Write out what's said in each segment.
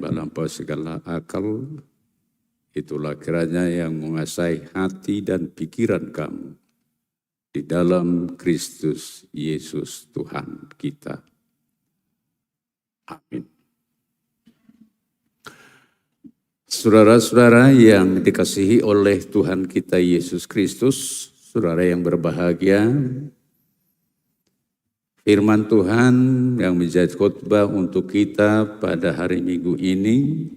melampaui segala akal, itulah kiranya yang menguasai hati dan pikiran kamu di dalam Kristus Yesus Tuhan kita. Amin. Saudara-saudara yang dikasihi oleh Tuhan kita Yesus Kristus, saudara yang berbahagia, firman Tuhan yang menjadi khotbah untuk kita pada hari Minggu ini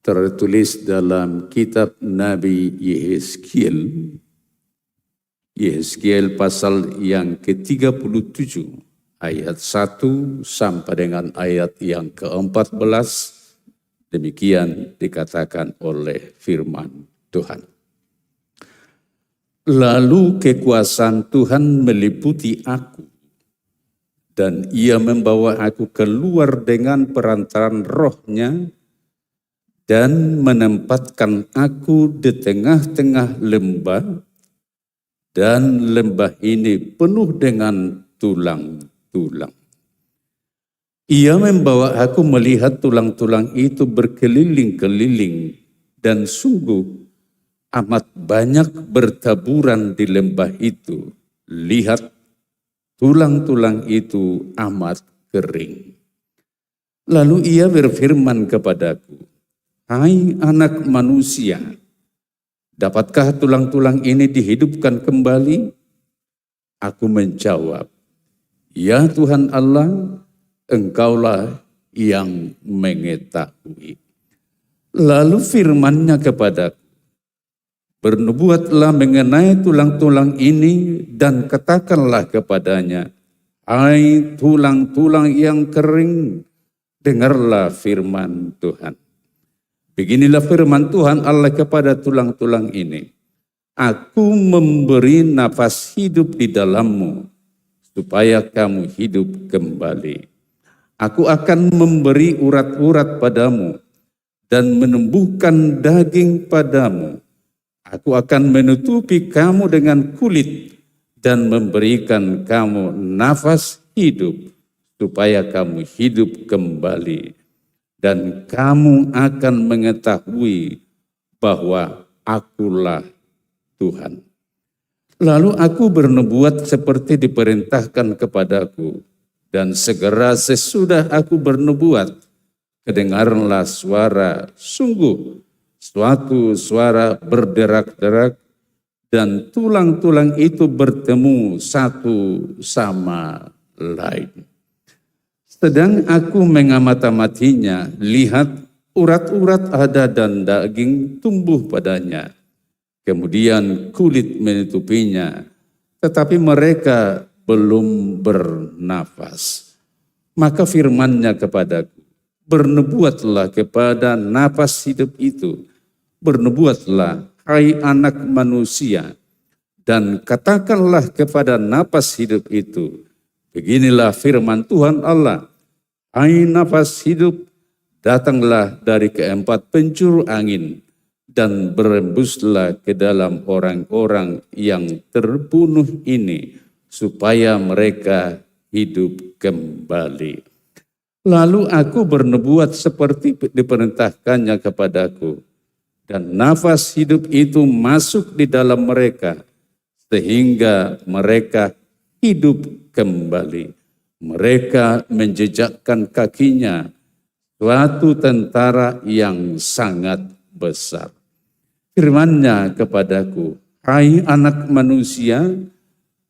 tertulis dalam kitab Nabi Yehezkiel. Yehezkiel pasal yang ke-37 ayat 1 sampai dengan ayat yang ke-14. Demikian dikatakan oleh firman Tuhan. Lalu kekuasaan Tuhan meliputi aku, dan ia membawa aku keluar dengan perantaran rohnya, dan menempatkan aku di tengah-tengah lembah, dan lembah ini penuh dengan tulang-tulang. Ia membawa aku melihat tulang-tulang itu berkeliling-keliling, dan sungguh amat banyak bertaburan di lembah itu. Lihat, tulang-tulang itu amat kering. Lalu ia berfirman kepadaku, "Hai anak manusia, dapatkah tulang-tulang ini dihidupkan kembali?" Aku menjawab, "Ya Tuhan Allah, Engkaulah yang mengetahui." Lalu firman-Nya kepadaku, "Bernubuatlah mengenai tulang-tulang ini dan katakanlah kepadanya, hai tulang-tulang yang kering, dengarlah firman Tuhan. Beginilah firman Tuhan Allah kepada tulang-tulang ini. Aku memberi nafas hidup di dalammu, supaya kamu hidup kembali. Aku akan memberi urat-urat padamu, dan menumbuhkan daging padamu. Aku akan menutupi kamu dengan kulit dan memberikan kamu nafas hidup supaya kamu hidup kembali. Dan kamu akan mengetahui bahwa akulah Tuhan." Lalu aku bernubuat seperti diperintahkan kepadaku. Dan segera sesudah aku bernubuat, kedengaranlah suara, sungguh suatu suara berderak-derak, dan tulang-tulang itu bertemu satu sama lain. Sedang aku mengamati-amatinya, lihat urat-urat ada dan daging tumbuh padanya. Kemudian kulit menutupinya, tetapi mereka belum bernafas. Maka firman-Nya kepadaku, "Bernubuatlah kepada nafas hidup itu. Bernubuatlah, hai anak manusia, dan katakanlah kepada nafas hidup itu, beginilah firman Tuhan Allah, hai nafas hidup, datanglah dari keempat penjuru angin, dan berembuslah ke dalam orang-orang yang terbunuh ini, supaya mereka hidup kembali." Lalu aku bernubuat seperti diperintahkannya kepadaku, dan nafas hidup itu masuk di dalam mereka, sehingga mereka hidup kembali. Mereka menjejakkan kakinya, suatu tentara yang sangat besar. Firman-Nya kepadaku, "Hai anak manusia,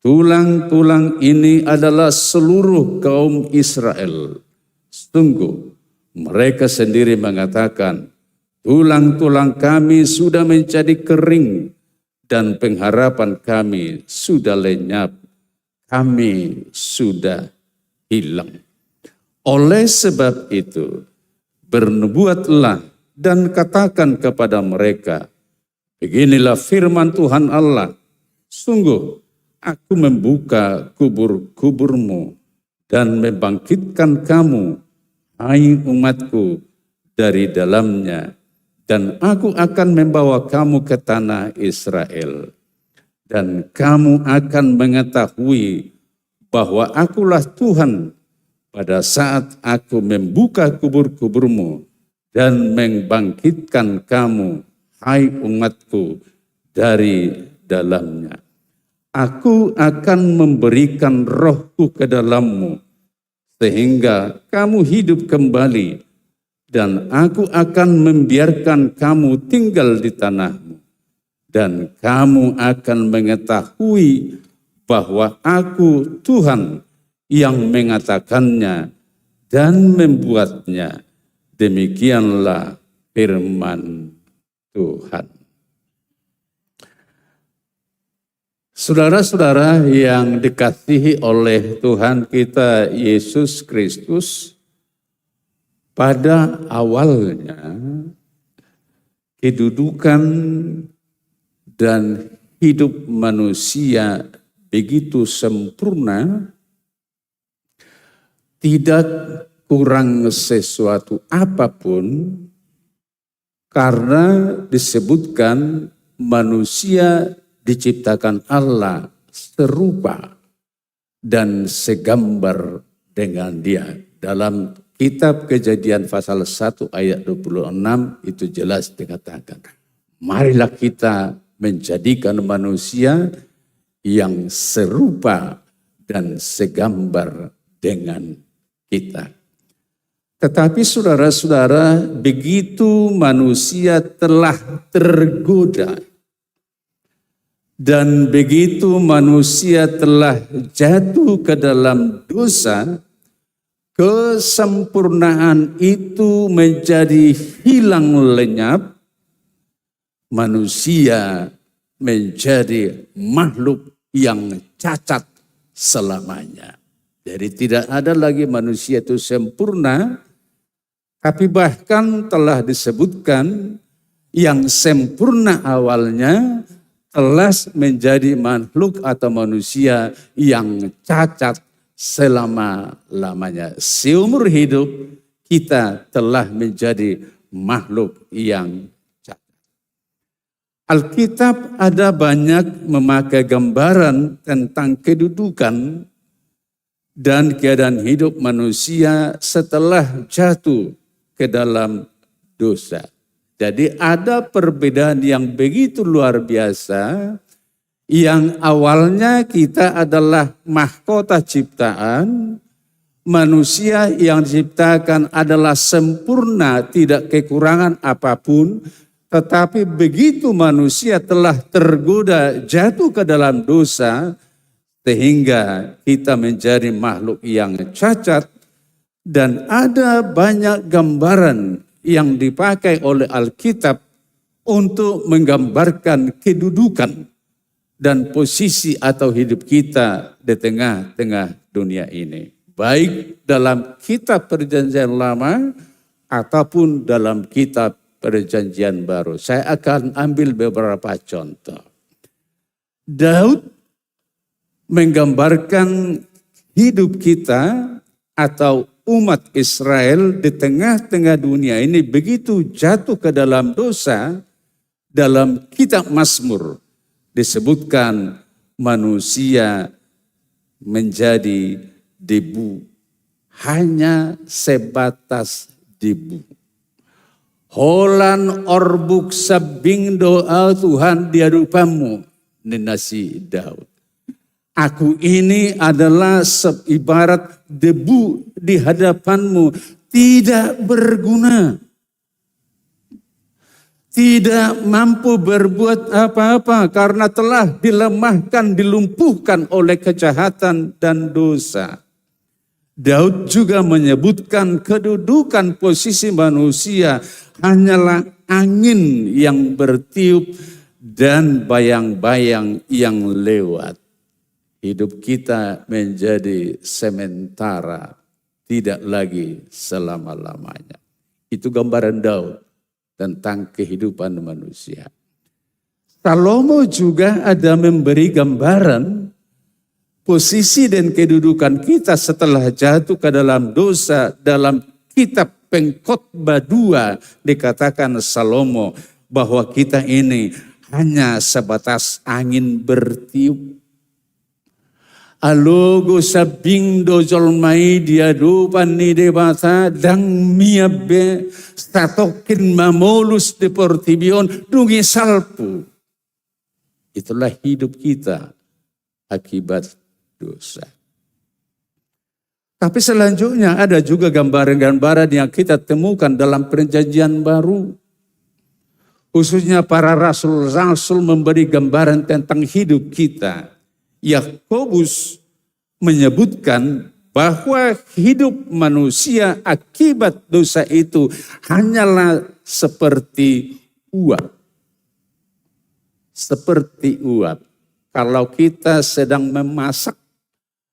tulang-tulang ini adalah seluruh kaum Israel. Sungguh, mereka sendiri mengatakan, tulang-tulang kami sudah menjadi kering, dan pengharapan kami sudah lenyap. Kami sudah hilang. Oleh sebab itu, bernubuatlah dan katakan kepada mereka, beginilah firman Tuhan Allah, sungguh, aku membuka kubur-kuburmu dan membangkitkan kamu, hai umatku, dari dalamnya. Dan aku akan membawa kamu ke tanah Israel. Dan kamu akan mengetahui bahwa akulah Tuhan, pada saat aku membuka kubur-kuburmu dan membangkitkan kamu, hai umatku, dari dalamnya. Aku akan memberikan rohku ke dalammu, sehingga kamu hidup kembali, dan aku akan membiarkan kamu tinggal di tanahmu, dan kamu akan mengetahui bahwa aku Tuhan yang mengatakannya dan membuatnya. Demikianlah firman Tuhan. Saudara-saudara yang dikasihi oleh Tuhan kita Yesus Kristus, pada awalnya kedudukan dan hidup manusia begitu sempurna, tidak kurang sesuatu apapun, karena disebutkan manusia diciptakan Allah serupa dan segambar dengan Dia. Dalam kitab Kejadian pasal 1 ayat 26 itu jelas dikatakan, marilah kita menjadikan manusia yang serupa dan segambar dengan kita. Tetapi saudara-saudara, begitu manusia telah tergoda dan begitu manusia telah jatuh ke dalam dosa, kesempurnaan itu menjadi hilang lenyap. Manusia menjadi makhluk yang cacat selamanya. Jadi tidak ada lagi manusia itu sempurna, tapi bahkan telah disebutkan yang sempurna awalnya telah menjadi makhluk atau manusia yang cacat selama-lamanya. Seumur hidup kita telah menjadi makhluk yang cacat. Alkitab ada banyak memakai gambaran tentang kedudukan dan keadaan hidup manusia setelah jatuh ke dalam dosa. Jadi ada perbedaan yang begitu luar biasa, yang awalnya kita adalah mahkota ciptaan, manusia yang diciptakan adalah sempurna, tidak kekurangan apapun, tetapi begitu manusia telah tergoda jatuh ke dalam dosa, sehingga kita menjadi makhluk yang cacat, dan ada banyak gambaran yang dipakai oleh Alkitab untuk menggambarkan kedudukan dan posisi atau hidup kita di tengah-tengah dunia ini. Baik dalam kitab Perjanjian Lama ataupun dalam kitab Perjanjian Baru. Saya akan ambil beberapa contoh. Daud menggambarkan hidup kita atau umat Israel di tengah-tengah dunia ini begitu jatuh ke dalam dosa. Dalam kitab Mazmur disebutkan manusia menjadi debu, hanya sebatas debu. Holan orbuk sabing doa Tuhan di hadapanmu, nenasi Daud. Aku ini adalah ibarat debu di hadapanmu, tidak berguna. Tidak mampu berbuat apa-apa karena telah dilemahkan, dilumpuhkan oleh kejahatan dan dosa. Daud juga menyebutkan kedudukan posisi manusia hanyalah angin yang bertiup dan bayang-bayang yang lewat. Hidup kita menjadi sementara, tidak lagi selama-lamanya. Itu gambaran Daud tentang kehidupan manusia. Salomo juga ada memberi gambaran posisi dan kedudukan kita setelah jatuh ke dalam dosa. Dalam kitab Pengkhotbah 2 dikatakan Salomo bahwa kita ini hanya sebatas angin bertiup. Alogo sabing do jolmai dia dupan ni debata dang miabe statokin mamolus deportibion dungi salpu. Itulah hidup kita akibat dosa. Tapi selanjutnya ada juga gambaran-gambaran yang kita temukan dalam perjanjian baru. Khususnya para rasul-rasul memberi gambaran tentang hidup kita. Yakobus menyebutkan bahwa hidup manusia akibat dosa itu hanyalah seperti uap. Seperti uap. Kalau kita sedang memasak,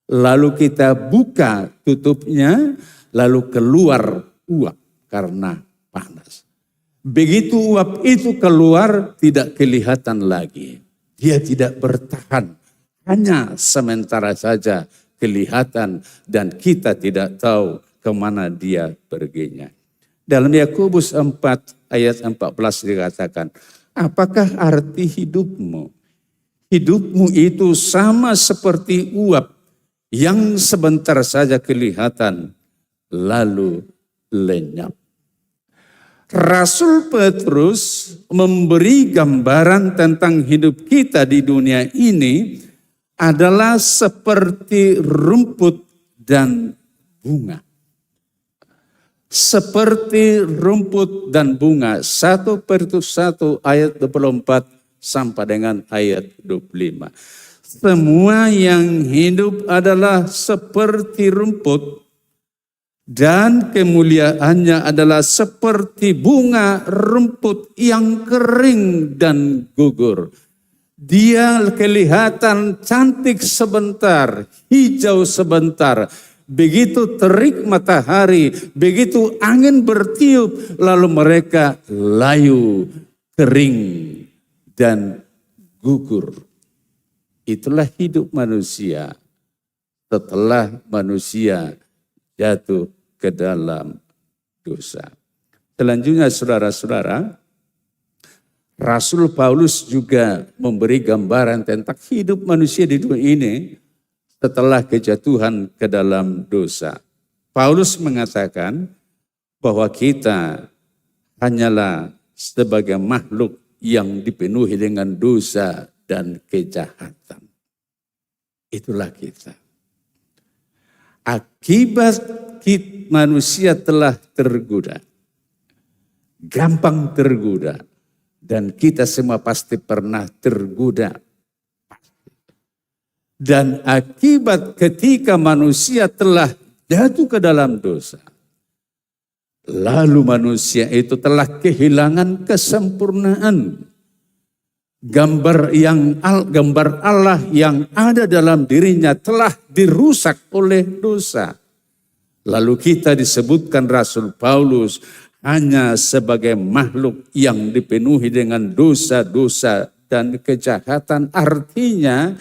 lalu kita buka tutupnya, lalu keluar uap karena panas. Begitu uap itu keluar, tidak kelihatan lagi. Dia tidak bertahan. Hanya sementara saja kelihatan dan kita tidak tahu kemana dia perginya. Dalam Yakobus 4 ayat 14 dikatakan, apakah arti hidupmu? Hidupmu itu sama seperti uap yang sebentar saja kelihatan lalu lenyap. Rasul Petrus memberi gambaran tentang hidup kita di dunia ini adalah seperti rumput dan bunga. Seperti rumput dan bunga. 1 Petrus 1 ayat 24 sampai dengan ayat 25. Semua yang hidup adalah seperti rumput dan kemuliaannya adalah seperti bunga rumput yang kering dan gugur. Dia kelihatan cantik sebentar, hijau sebentar. Begitu terik matahari, begitu angin bertiup, lalu mereka layu, kering, dan gugur. Itulah hidup manusia setelah manusia jatuh ke dalam dosa. Selanjutnya saudara-saudara, Rasul Paulus juga memberi gambaran tentang hidup manusia di dunia ini setelah kejatuhan ke dalam dosa. Paulus mengatakan bahwa kita hanyalah sebagai makhluk yang dipenuhi dengan dosa dan kejahatan. Itulah kita. Akibat manusia telah tergoda, gampang tergoda. Dan kita semua pasti pernah tergoda. Dan akibat ketika manusia telah jatuh ke dalam dosa, lalu manusia itu telah kehilangan kesempurnaan. Gambar Allah yang ada dalam dirinya telah dirusak oleh dosa. Lalu kita disebutkan Rasul Paulus hanya sebagai makhluk yang dipenuhi dengan dosa-dosa dan kejahatan. Artinya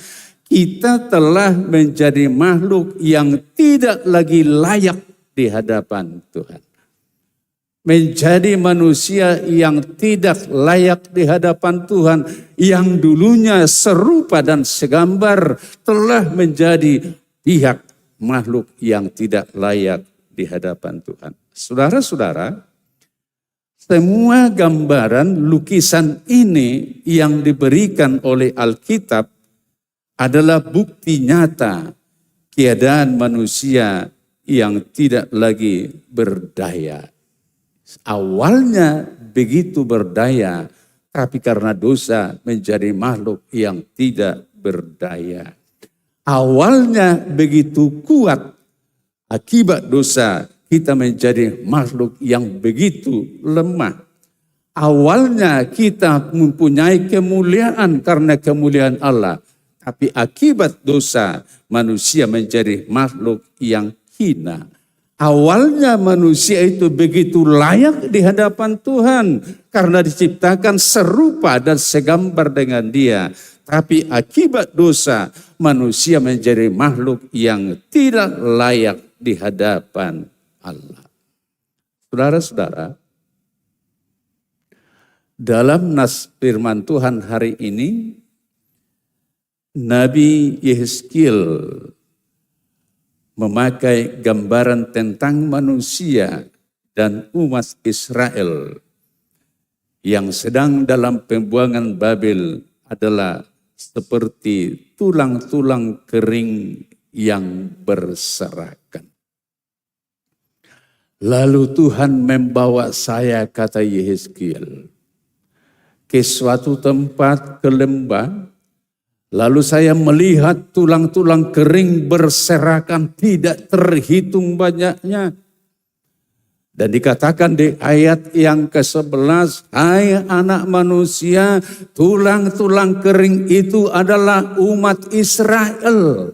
kita telah menjadi makhluk yang tidak lagi layak di hadapan Tuhan. Menjadi manusia yang tidak layak di hadapan Tuhan. Yang dulunya serupa dan segambar telah menjadi pihak makhluk yang tidak layak di hadapan Tuhan. Saudara-saudara, semua gambaran lukisan ini yang diberikan oleh Alkitab adalah bukti nyata keadaan manusia yang tidak lagi berdaya. Awalnya begitu berdaya, tapi karena dosa menjadi makhluk yang tidak berdaya. Awalnya begitu kuat, akibat dosa kita menjadi makhluk yang begitu lemah. Awalnya kita mempunyai kemuliaan karena kemuliaan Allah. Tapi akibat dosa manusia menjadi makhluk yang hina. Awalnya manusia itu begitu layak di hadapan Tuhan. Karena diciptakan serupa dan segambar dengan Dia. Tapi akibat dosa manusia menjadi makhluk yang tidak layak di hadapan Allah. Saudara-saudara, dalam nas firman Tuhan hari ini, Nabi Yehezkiel memakai gambaran tentang manusia dan umat Israel yang sedang dalam pembuangan Babel adalah seperti tulang-tulang kering yang berserakan. Lalu Tuhan membawa saya, kata Yehezkiel, ke suatu tempat, ke lembah. Lalu saya melihat tulang-tulang kering berserakan, tidak terhitung banyaknya. Dan dikatakan di ayat yang ke-11, hai anak manusia, tulang-tulang kering itu adalah umat Israel.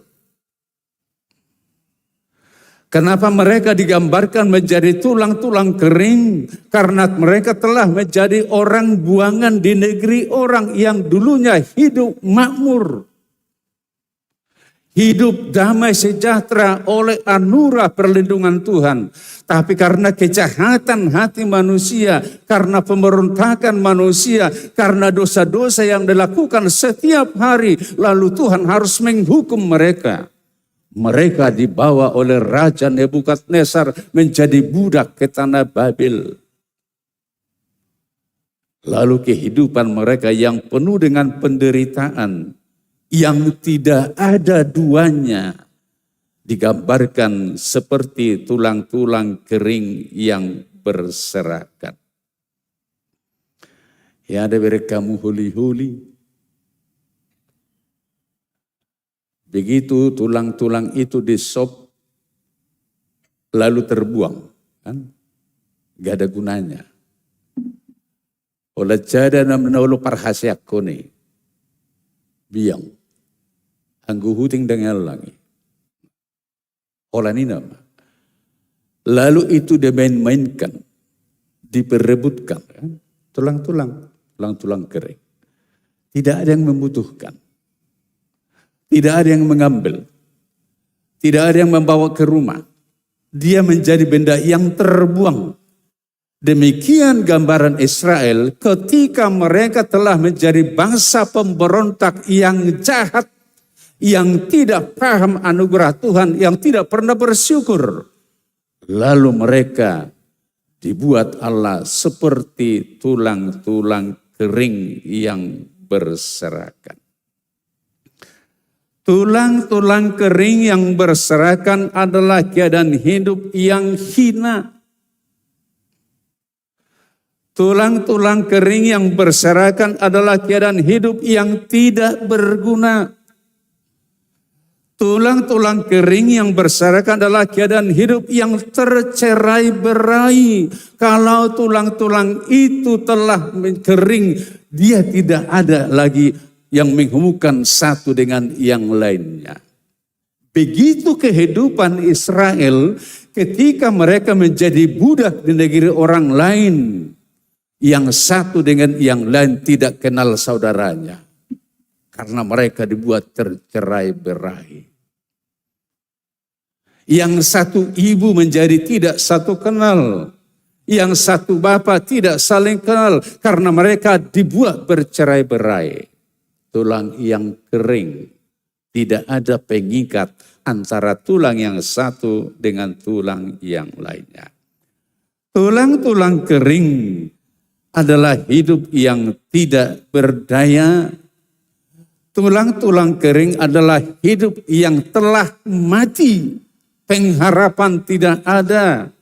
Kenapa mereka digambarkan menjadi tulang-tulang kering? Karena mereka telah menjadi orang buangan di negeri orang yang dulunya hidup makmur. Hidup damai sejahtera oleh anugerah perlindungan Tuhan. Tapi karena kejahatan hati manusia, karena pemberontakan manusia, karena dosa-dosa yang dilakukan setiap hari, lalu Tuhan harus menghukum mereka. Mereka dibawa oleh Raja Nebukadnezar menjadi budak ke tanah Babel. Lalu kehidupan mereka yang penuh dengan penderitaan, yang tidak ada duanya, digambarkan seperti tulang-tulang kering yang berserakan. Ya, ada berekamu huli-huli. Begitu tulang-tulang itu disop, lalu terbuang, kan? Gak ada gunanya. Olah jada na menaulo parhasyak kone, biang, anggu huting dengan langi. Olah ini nama. Lalu itu dimain-mainkan, diperebutkan, kan? Tulang-tulang kering. Tidak ada yang membutuhkan. Tidak ada yang mengambil. Tidak ada yang membawa ke rumah. Dia menjadi benda yang terbuang. Demikian gambaran Israel ketika mereka telah menjadi bangsa pemberontak yang jahat. Yang tidak paham anugerah Tuhan. Yang tidak pernah bersyukur. Lalu mereka dibuat Allah seperti tulang-tulang kering yang berserakan. Tulang-tulang kering yang berserakan adalah keadaan hidup yang hina. Tulang-tulang kering yang berserakan adalah keadaan hidup yang tidak berguna. Tulang-tulang kering yang berserakan adalah keadaan hidup yang tercerai-berai. Kalau tulang-tulang itu telah kering, dia tidak ada lagi yang menghubungkan satu dengan yang lainnya. Begitu kehidupan Israel ketika mereka menjadi budak di negeri orang lain. Yang satu dengan yang lain tidak kenal saudaranya. Karena mereka dibuat tercerai-berai. Yang satu ibu menjadi tidak satu kenal. Yang satu bapak tidak saling kenal. Karena mereka dibuat bercerai-berai. Tulang yang kering, tidak ada pengikat antara tulang yang satu dengan tulang yang lainnya. Tulang-tulang kering adalah hidup yang tidak berdaya. Tulang-tulang kering adalah hidup yang telah mati, pengharapan tidak ada.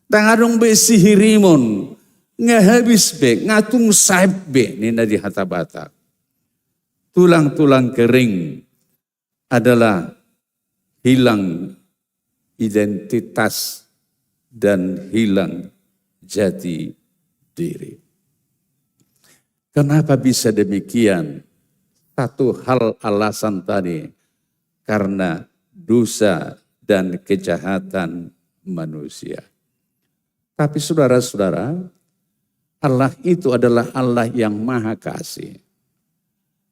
Tangadong be sihirimon, ngahabis be, ngatung saib be, nina di hatabata. Tulang-tulang kering adalah hilang identitas dan hilang jati diri. Kenapa bisa demikian? Satu hal alasan tadi, karena dosa dan kejahatan manusia. Tapi saudara-saudara, Allah itu adalah Allah yang maha kasih.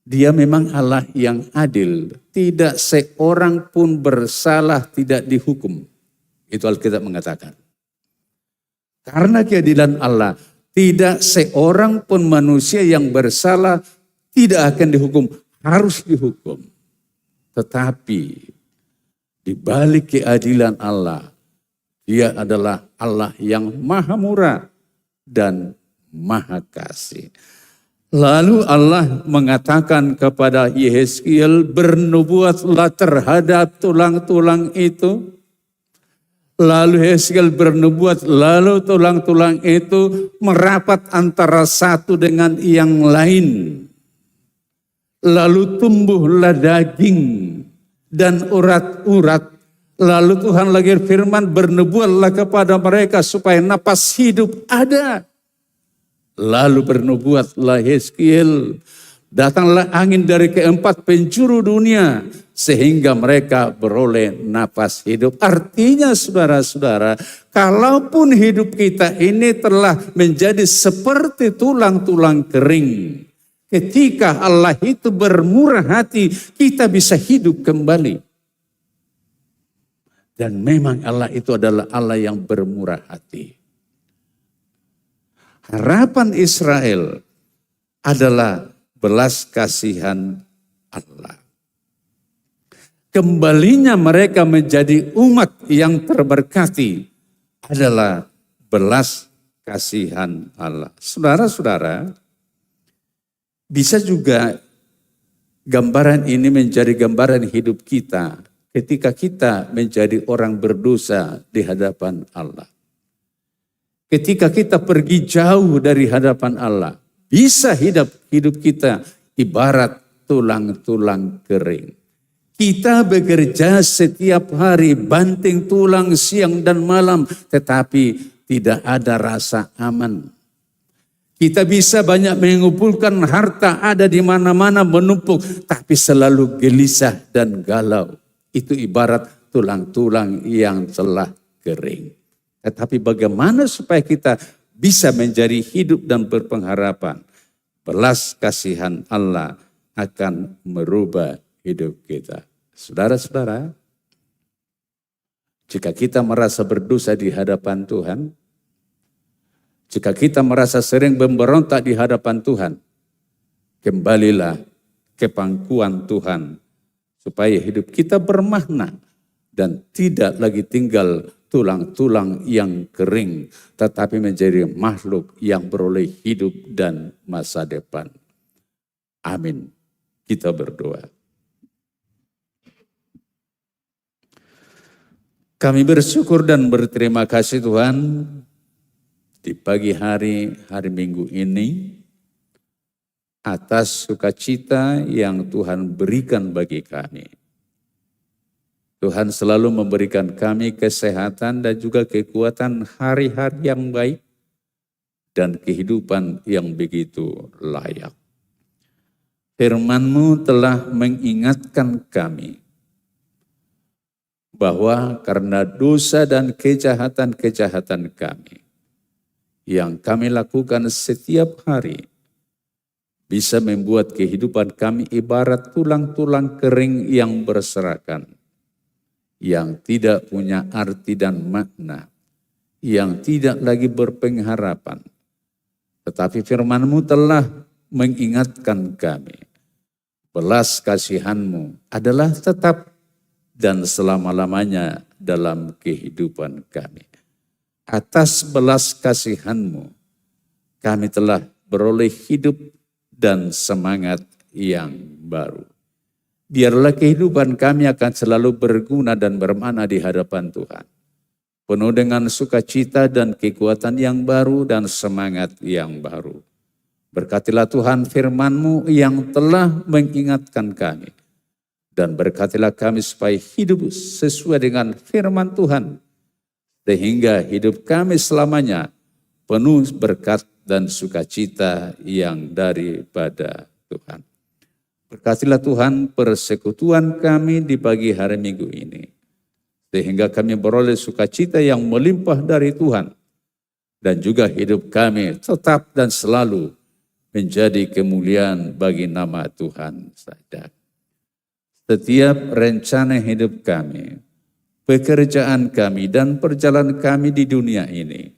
Dia memang Allah yang adil. Tidak seorang pun bersalah tidak dihukum. Itu Alkitab mengatakan. Karena keadilan Allah, tidak seorang pun manusia yang bersalah tidak akan dihukum. Harus dihukum. Tetapi Di balik keadilan Allah, Dia adalah Allah yang maha murah dan maha kasih. Lalu Allah mengatakan kepada Yehezkiel, bernubuatlah terhadap tulang-tulang itu. Lalu Yehezkiel bernubuat, lalu tulang-tulang itu merapat antara satu dengan yang lain. Lalu tumbuhlah daging dan urat-urat. Lalu Tuhan lagi firman, bernubuatlah kepada mereka supaya napas hidup ada. Lalu bernubuatlah Yehezkiel, datanglah angin dari keempat penjuru dunia sehingga mereka beroleh napas hidup. Artinya saudara-saudara, kalaupun hidup kita ini telah menjadi seperti tulang-tulang kering, ketika Allah itu bermurah hati, kita bisa hidup kembali. Dan memang Allah itu adalah Allah yang bermurah hati. Harapan Israel adalah belas kasihan Allah. Kembalinya mereka menjadi umat yang terberkati adalah belas kasihan Allah. Saudara-saudara, bisa juga gambaran ini menjadi gambaran hidup kita ketika kita menjadi orang berdosa di hadapan Allah. Ketika kita pergi jauh dari hadapan Allah, bisa hidup kita ibarat tulang-tulang kering. Kita bekerja setiap hari banting tulang siang dan malam, tetapi tidak ada rasa aman. Kita bisa banyak mengumpulkan harta, ada di mana-mana menumpuk, tapi selalu gelisah dan galau. Itu ibarat tulang-tulang yang telah kering. Tetapi bagaimana supaya kita bisa menjadi hidup dan berpengharapan? Belas kasihan Allah akan merubah hidup kita. Saudara-saudara, jika kita merasa berdosa di hadapan Tuhan, jika kita merasa sering memberontak di hadapan Tuhan, kembalilah ke pangkuan Tuhan, supaya hidup kita bermakna dan tidak lagi tinggal tulang-tulang yang kering, tetapi menjadi makhluk yang beroleh hidup dan masa depan. Amin. Kita berdoa. Kami bersyukur dan berterima kasih Tuhan, di pagi hari Minggu ini, atas sukacita yang Tuhan berikan bagi kami. Tuhan selalu memberikan kami kesehatan dan juga kekuatan hari-hari yang baik dan kehidupan yang begitu layak. Firman-Mu telah mengingatkan kami bahwa karena dosa dan kejahatan-kejahatan kami yang kami lakukan setiap hari, bisa membuat kehidupan kami ibarat tulang-tulang kering yang berserakan, yang tidak punya arti dan makna, yang tidak lagi berpengharapan. Tetapi firman-Mu telah mengingatkan kami, belas kasihan-Mu adalah tetap dan selama-lamanya dalam kehidupan kami. Atas belas kasihan-Mu, kami telah beroleh hidup dan semangat yang baru. Biarlah kehidupan kami akan selalu berguna dan bermakna di hadapan Tuhan. Penuh dengan sukacita dan kekuatan yang baru dan semangat yang baru. Berkatilah Tuhan firman-Mu yang telah mengingatkan kami. Dan berkatilah kami supaya hidup sesuai dengan firman Tuhan. Sehingga hidup kami selamanya penuh berkat dan sukacita yang daripada Tuhan. Berkatilah Tuhan persekutuan kami di pagi hari Minggu ini. Sehingga kami beroleh sukacita yang melimpah dari Tuhan. Dan juga hidup kami tetap dan selalu menjadi kemuliaan bagi nama Tuhan saja. Setiap rencana hidup kami, pekerjaan kami dan perjalanan kami di dunia ini,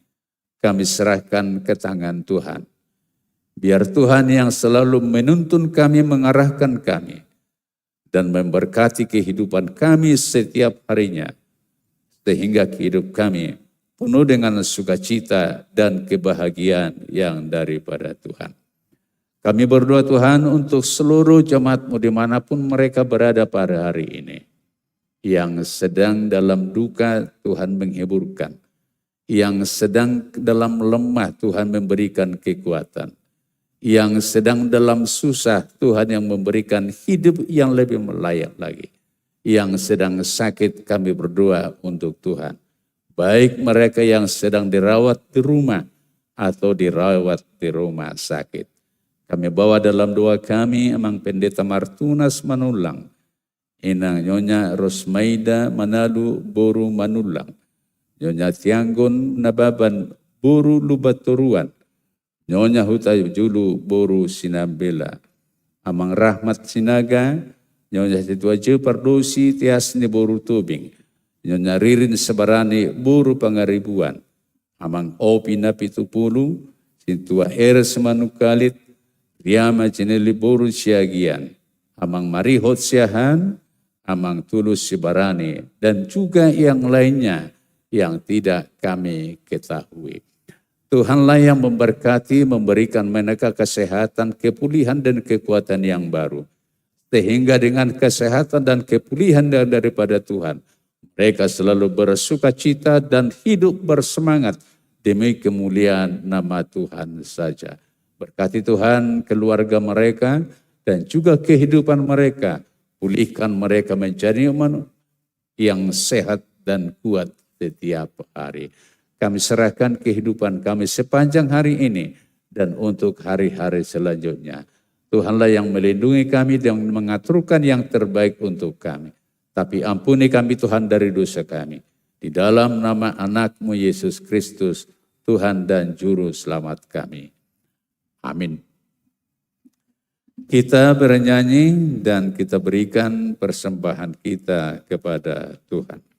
kami serahkan ke tangan Tuhan. Biar Tuhan yang selalu menuntun kami, mengarahkan kami. dan memberkati kehidupan kami setiap harinya, sehingga hidup kami penuh dengan sukacita dan kebahagiaan yang daripada Tuhan. Kami berdoa Tuhan untuk seluruh jemaat-Mu dimanapun mereka berada pada hari ini. Yang sedang dalam duka Tuhan menghiburkan. Yang sedang dalam lemah Tuhan memberikan kekuatan. Yang sedang dalam susah Tuhan yang memberikan hidup yang lebih layak lagi. Yang sedang sakit kami berdoa untuk Tuhan. Baik mereka yang sedang dirawat di rumah atau dirawat di rumah sakit. Kami bawa dalam doa kami Emang Pendeta Martunas Manulang, Inang Nyonya Rosmaida Manalu Boru Manulang, Nyonya Tianggon Nababan Boru Lubaturuan, Nyonya Huta Julu Boru Sinambela, Amang Rahmat Sinaga, Nyonya Situaje Pardosi Tiasni Boru Tubing, Nyonya Ririn Sebarani Boru Pangaribuan, Amang Opi Napitupulu, Sintua Eres Manukalit, Riama Jeneli Boru Siagian, Amang Marihot Siahan, Amang Tulus Sibarani, dan juga yang lainnya yang tidak kami ketahui. Tuhanlah yang memberkati, memberikan mereka kesehatan, kepulihan dan kekuatan yang baru. Sehingga dengan kesehatan dan kepulihan daripada Tuhan, mereka selalu bersukacita dan hidup bersemangat demi kemuliaan nama Tuhan saja. Berkati Tuhan keluarga mereka dan juga kehidupan mereka. Pulihkan mereka menjadi manusia yang sehat dan kuat setiap hari. Kami serahkan kehidupan kami sepanjang hari ini dan untuk hari-hari selanjutnya. Tuhanlah yang melindungi kami dan mengaturkan yang terbaik untuk kami. Tapi ampuni kami Tuhan dari dosa kami. Di dalam nama anak-Mu Yesus Kristus, Tuhan dan Juru Selamat kami. Amin. Kita bernyanyi dan kita berikan persembahan kita kepada Tuhan.